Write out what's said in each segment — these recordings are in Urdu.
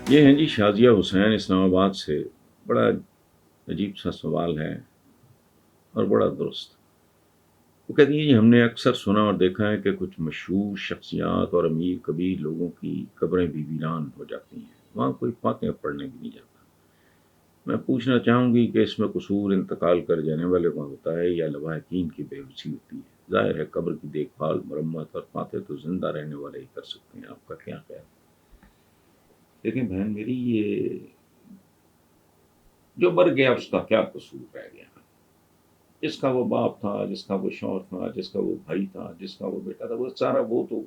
یہ ہیں جی شازیہ حسین اسلام آباد سے. بڑا عجیب سا سوال ہے اور بڑا درست. وہ کہتی ہیں جی ہم نے اکثر سنا اور دیکھا ہے کہ کچھ مشہور شخصیات اور امیر کبیر لوگوں کی قبریں بھی ویران ہو جاتی ہیں، وہاں کوئی فاتحہ پڑھنے بھی نہیں جاتا. میں پوچھنا چاہوں گی کہ اس میں قصور انتقال کر جانے والے کا ہوتا ہے یا لواحقین کی بے حسی ہوتی ہے؟ ظاہر ہے قبر کی دیکھ بھال، مرمت اور فاتح تو زندہ رہنے والے ہی کر سکتے ہیں. آپ کا کیا خیال ہے؟ دیکھیں بہن میری، یہ جو مر گیا اس کا کیا قصور رہ گیا؟ جس کا وہ باپ تھا، جس کا وہ شوہر تھا، جس کا وہ بھائی تھا، جس کا وہ بیٹا تھا، وہ سارا وہ تو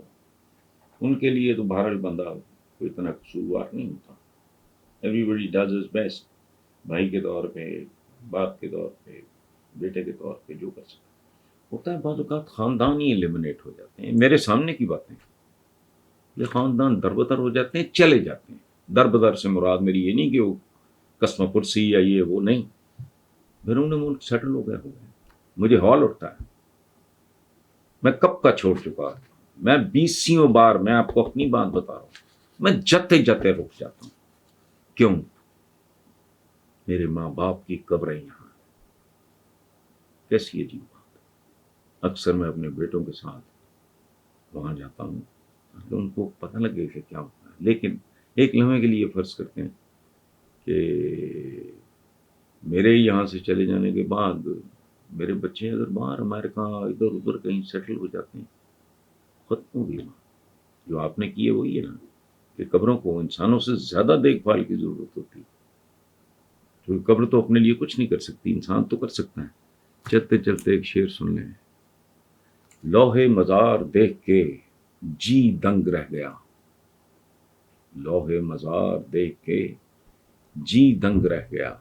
ان کے لیے تو بہرحال بندہ کوئی اتنا قصوروار نہیں ہوتا. Everybody does his best. بھائی کے طور پہ، باپ کے طور پہ، بیٹے کے طور پہ جو کر سکتا ہوتا ہے. بعض اوقات خاندان ہی ایلیمنیٹ ہو جاتے ہیں. میرے سامنے کی باتیں، یہ خاندان دربدر ہو جاتے ہیں، چلے جاتے ہیں. دربدر سے مراد میری یہ نہیں کہ وہ قسم پرسی یا یہ وہ نہیں، بیرون ملک سیٹل ہو گئے. مجھے ہال اٹھتا ہے، میں کب کا چھوڑ چکا. میں 20 بار، میں آپ کو اپنی بات بتا رہا ہوں، میں جاتے جاتے رک جاتا ہوں. کیوں؟ میرے ماں باپ کی قبریں یہاں. کیسی عجیب بات. اکثر میں اپنے بیٹوں کے ساتھ وہاں جاتا ہوں تاکہ ان کو پتہ لگے کہ کیا ہوتا ہے. لیکن ایک لمحے کے لیے فرض کرتے ہیں کہ میرے یہاں سے چلے جانے کے بعد میرے بچے اگر باہر امریکہ ادھر ادھر کہیں سیٹل ہو جاتے ہیں، ختم ہو گئی. جو آپ نے کیے وہی ہے نا کہ قبروں کو انسانوں سے زیادہ دیکھ بھال کی ضرورت ہوتی ہے. تو قبر تو اپنے لیے کچھ نہیں کر سکتی، انسان تو کر سکتا ہے. چلتے چلتے ایک شعر سن لیں. لوح مزار دیکھ کے جی دنگ رہ گیا، لوح مزار دیکھ کے جی دنگ رہ گیا،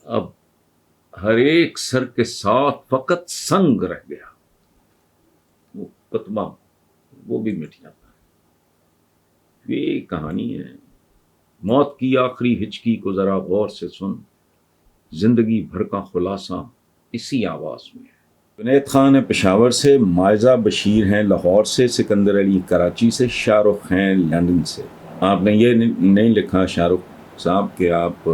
اب ہر ایک سر کے ساتھ فقط سنگ رہ گیا. وہ کتبہ وہ بھی مٹ جاتا ہے. یہ کہانی ہے. موت کی آخری ہچکی کو ذرا غور سے سن، زندگی بھر کا خلاصہ اسی آواز میں ہے. جنید خان ہے پشاور سے، مائزہ بشیر ہیں لاہور سے، سکندر علی کراچی سے، شاہ رخ ہیں لندن سے. آپ نے یہ نہیں لکھا شاہ رخ صاحب کہ آپ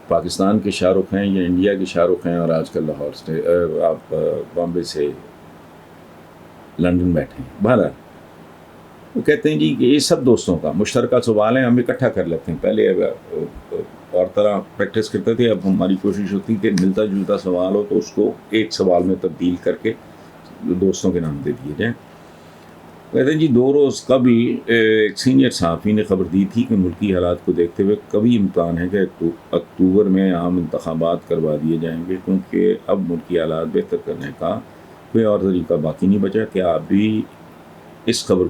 پاکستان کے شاہ رخ ہیں یا انڈیا کے شاہ رخ ہیں اور آج کل لاہور سے آپ بامبے سے لندن بیٹھے ہیں. بہرحال وہ کہتے ہیں جی کہ یہ سب دوستوں کا مشترکہ سوال ہے، ہم اکٹھا کر لیتے ہیں. پہلے اور طرح پریکٹس کرتے تھے، اب ہماری کوشش ہوتی کہ ملتا جلتا سوال ہو تو اس کو ایک سوال میں تبدیل کر کے دوستوں کے نام دے دیے جائیں. کہتے ہیں جی 2 روز قبل ایک سینئر صحافی نے خبر دی تھی کہ ملکی حالات کو دیکھتے ہوئے کبھی امکان ہے کہ اکتوبر میں عام انتخابات کروا دیے جائیں گے کیونکہ اب ملکی حالات بہتر کرنے کا کوئی اور طریقہ باقی نہیں بچا. کیا آپ بھی اس خبر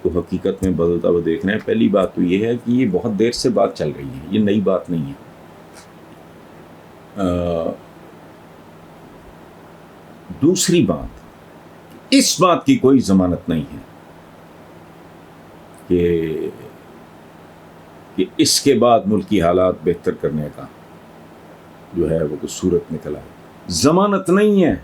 کو حقیقت میں بدلتا ہوا دیکھ رہے ہیں؟ پہلی بات تو یہ ہے کہ یہ بہت دیر سے بات چل رہی ہے، یہ نئی بات نہیں ہے. دوسری بات، اس بات کی کوئی ضمانت نہیں ہے کہ اس کے بعد ملکی حالات بہتر کرنے کا جو ہے وہ کچھ صورت نکل آئے. ضمانت نہیں ہے.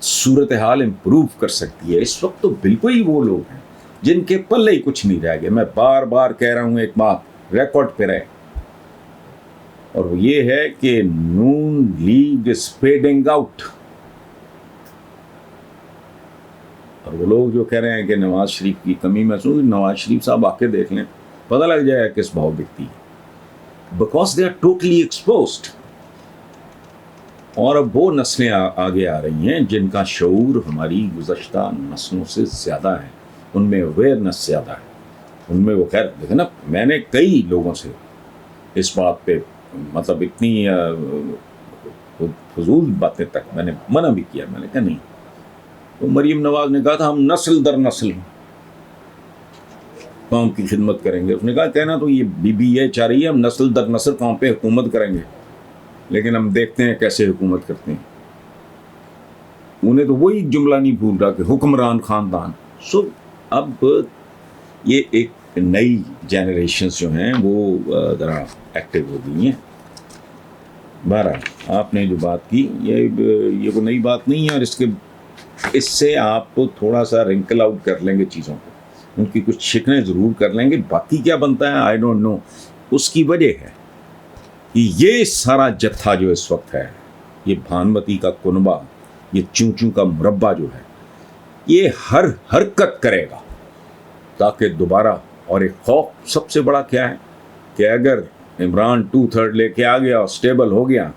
صورتحال امپروو کر سکتی ہے. اس وقت تو بالکل ہی وہ لوگ ہیں جن کے پلے ہی کچھ نہیں رہ گئے. میں بار بار کہہ رہا ہوں، ایک بات ریکارڈ پہ رہے، اور وہ یہ ہے کہ نون لیگ از فیڈنگ آؤٹ. اور وہ لوگ جو کہہ رہے ہیں کہ نواز شریف کی کمی محسوس، نواز شریف صاحب آ کے دیکھ لیں، پتہ لگ جائے گا کس بھاؤ بکتی ہے. Because they are totally exposed. اور اب وہ نسلیں آگے آ رہی ہیں جن کا شعور ہماری گزشتہ نسلوں سے زیادہ ہے، ان میں اویئرنس زیادہ ہے، ان میں وہ خیر. دیکھیں نا، میں نے کئی لوگوں سے اس بات پہ مطلب اتنی فضول باتیں تک میں نے منع بھی کیا. میں نے کہا نہیں. تو مریم نواز نے کہا تھا ہم نسل در نسل قوم کی خدمت کریں گے. اس نے کہا کہنا تو یہ بی یہ چاہ رہی ہے ہم نسل در نسل قوم پہ حکومت کریں گے، لیکن ہم دیکھتے ہیں کیسے حکومت کرتے ہیں. انہیں تو وہی جملہ نہیں بھول رہا کہ حکمران خاندان. سو اب یہ ایک نئی جنریشنز جو ہیں وہ ذرا ایکٹیو ہو گئی ہیں. بہرحال آپ نے جو بات کی یہ کوئی نئی بات نہیں ہے، اور اس سے آپ تھوڑا سا رنکل آؤٹ کر لیں گے چیزوں کو. ان کی کچھ شکنیں ضرور کر لیں گے، باقی کیا بنتا ہے آئی ڈونٹ نو. اس کی وجہ ہے کہ یہ سارا جتھا جو اس وقت ہے، یہ بھانمتی کا کنبہ، یہ چوں چوں کا مربع جو ہے، یہ ہر حرکت کرے گا تاکہ دوبارہ. اور ایک خوف سب سے بڑا کیا ہے کہ اگر عمران 2/3 لے کے آ گیا اور اسٹیبل ہو گیا،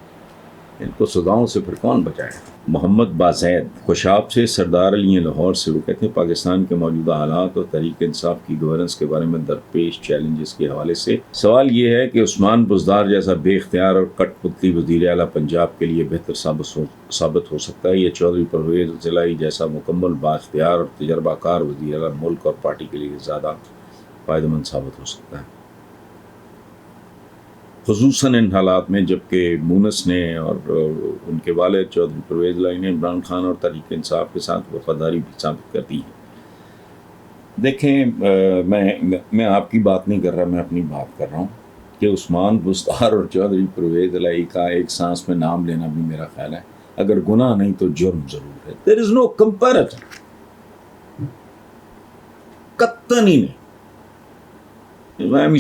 ان کو سزاؤں سے پھر کون بچائے. محمد بازید خوشاب سے سردار علی لاہور سے، وہ کہتے ہیں پاکستان کے موجودہ حالات اور تحریک انصاف کی گورننس کے بارے میں درپیش چیلنجز کے حوالے سے سوال یہ ہے کہ عثمان بزدار جیسا بے اختیار اور کٹ پتلی وزیر اعلیٰ پنجاب کے لیے بہتر ثابت ہو سکتا ہے یا چودھری پرویز الہی جیسا مکمل با اختیار اور تجربہ کار وزیر اعلیٰ ملک اور پارٹی کے لیے زیادہ فائدہ مند ثابت ہو سکتا ہے، خصوصاً ان حالات میں جبکہ مونس نے اور ان کے والد چودھری پرویز الہی نے عمران خان اور تحریک انصاف کے ساتھ وفاداری بھی ثابت کر دی ہے. دیکھیں میں آپ کی بات نہیں کر رہا، میں اپنی بات کر رہا ہوں کہ عثمان بزدار اور چودھری پرویز الہی کا ایک سانس میں نام لینا بھی میرا خیال ہے اگر گناہ نہیں تو جرم ضرور ہے. There is no comparison، قطعاً ہی نہیں.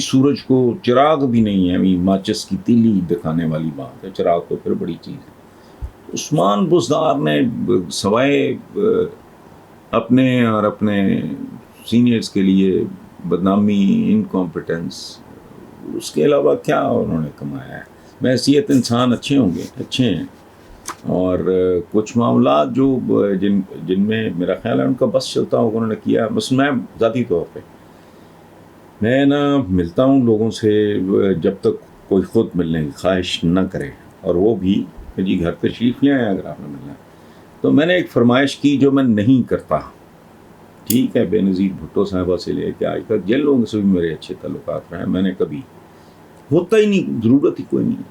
سورج کو چراغ بھی نہیں ہے، ماچس کی تیلی دکھانے والی بات ہے، چراغ تو پھر بڑی چیز ہے. عثمان بزدار نے سوائے اپنے اور اپنے سینئرز کے لیے بدنامی، انکمپیٹنس، اس کے علاوہ کیا انہوں نے کمایا ہے. بحیثیت انسان اچھے ہوں گے، اچھے ہیں، اور کچھ معاملات جو جن میں میرا خیال ہے ان کا بس چلتا ہوگا انہوں نے کیا. بس میں ذاتی طور پہ میں ملتا ہوں لوگوں سے جب تک کوئی خود ملنے کی خواہش نہ کرے، اور وہ بھی کہ جی گھر تشریف لے آئیں اگر آپ نے ملنا ہے. تو میں نے ایک فرمائش کی جو میں نہیں کرتا، ٹھیک ہے، بے نظیر بھٹو صاحبہ سے لے کے آج تک جن لوگوں سے بھی میرے اچھے تعلقات رہے، میں نے کبھی، ہوتا ہی نہیں، ضرورت ہی کوئی نہیں.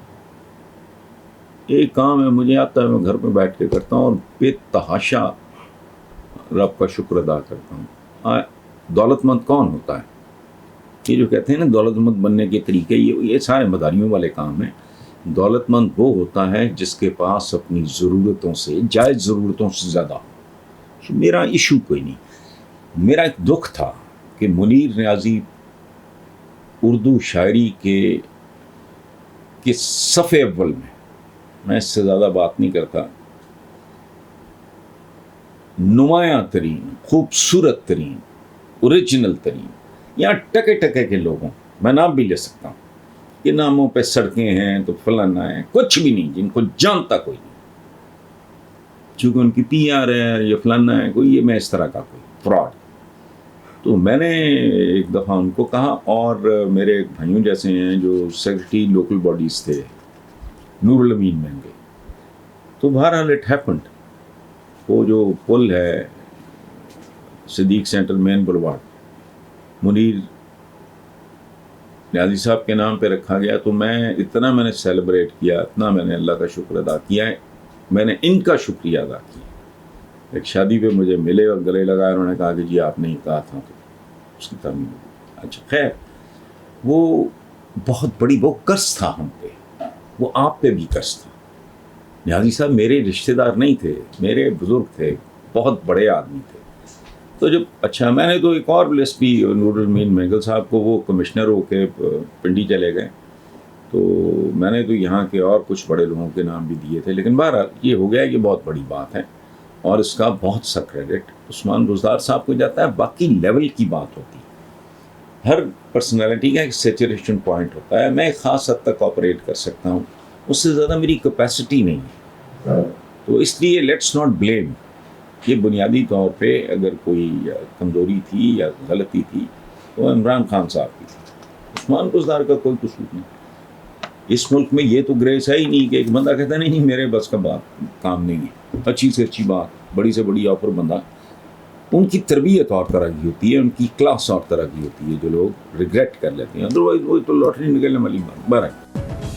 ایک کام ہے مجھے آتا ہے، میں گھر پہ بیٹھ کے کرتا ہوں اور بے تحاشا رب کا شکر ادا کرتا ہوں. دولت مند کون ہوتا ہے؟ یہ جو کہتے ہیں نا دولت مند بننے کے طریقے، یہ سارے مداریوں والے کام ہیں. دولت مند وہ ہوتا ہے جس کے پاس اپنی ضرورتوں سے، جائز ضرورتوں سے زیادہ ہو. میرا ایشو کوئی نہیں. میرا ایک دکھ تھا کہ منیر نیازی اردو شاعری کے صفحے اول میں اس سے زیادہ بات نہیں کرتا، نمایاں ترین، خوبصورت ترین، اوریجنل ترین، یہاں ٹکے ٹکے کے لوگوں، میں نام بھی لے سکتا ہوں، یہ ناموں پہ سڑکیں ہیں تو فلانا ہے، کچھ بھی نہیں، جن کو جانتا کوئی نہیں، چونکہ ان کی پی آر ہے یا فلانا ہے کوئی، یہ میں اس طرح کا کوئی فراڈ. تو میں نے ایک دفعہ ان کو کہا، اور میرے ایک بھائیوں جیسے ہیں جو سیکرٹری لوکل باڈیز تھے، نور الامین مہنگے، تو بہرحال اٹ ہیپنڈ. وہ جو پل ہے صدیق سینٹر مین بلوارڈ، منیر نیازی صاحب کے نام پہ رکھا گیا. تو میں نے سیلیبریٹ کیا، اتنا میں نے اللہ کا شکر ادا کیا ہے، میں نے ان کا شکریہ ادا کیا. ایک شادی پہ مجھے ملے اور گلے لگائے، انہوں نے کہا کہ جی آپ نے ہی کہا تھا تو اس کی تعمیر. اچھا خیر، وہ بہت بڑی، وہ قرض تھا ہم پہ، وہ آپ پہ بھی قرض تھا. نیازی صاحب میرے رشتہ دار نہیں تھے، میرے بزرگ تھے، بہت بڑے آدمی تھے. تو جب اچھا میں نے تو ایک اور لسٹ بھی، نور الامین مہنگل صاحب کو وہ کمشنر ہو کے پنڈی چلے گئے، تو میں نے تو یہاں کے اور کچھ بڑے لوگوں کے نام بھی دیے تھے. لیکن بہرحال یہ ہو گیا، یہ بہت بڑی بات ہے اور اس کا بہت سا کریڈٹ عثمان بزدار صاحب کو جاتا ہے. باقی لیول کی بات ہوتی ہے، ہر پرسنالٹی کا ایک سیچوریشن پوائنٹ ہوتا ہے. میں ایک خاص حد تک آپریٹ کر سکتا ہوں، اس سے زیادہ میری کیپیسٹی نہیں ہے. تو اس لیے لیٹس ناٹ بلیم. یہ بنیادی طور پہ اگر کوئی کمزوری تھی یا غلطی تھی تو عمران خان صاحب کی تھی، عثمان بزدار کا کوئی قصور نہیں. اس ملک میں یہ تو گریس ہے ہی نہیں کہ ایک بندہ کہتا نہیں میرے بس کا بات کام نہیں ہے. اچھی سے اچھی بات، بڑی سے بڑی آفر بندہ، ان کی تربیت اور طرح کی ہوتی ہے، ان کی کلاس اور طرح کی ہوتی ہے، جو لوگ ریگریٹ کر لیتے ہیں. ادروائز وہ تو لاٹری نکلنے والی بات. بہرحال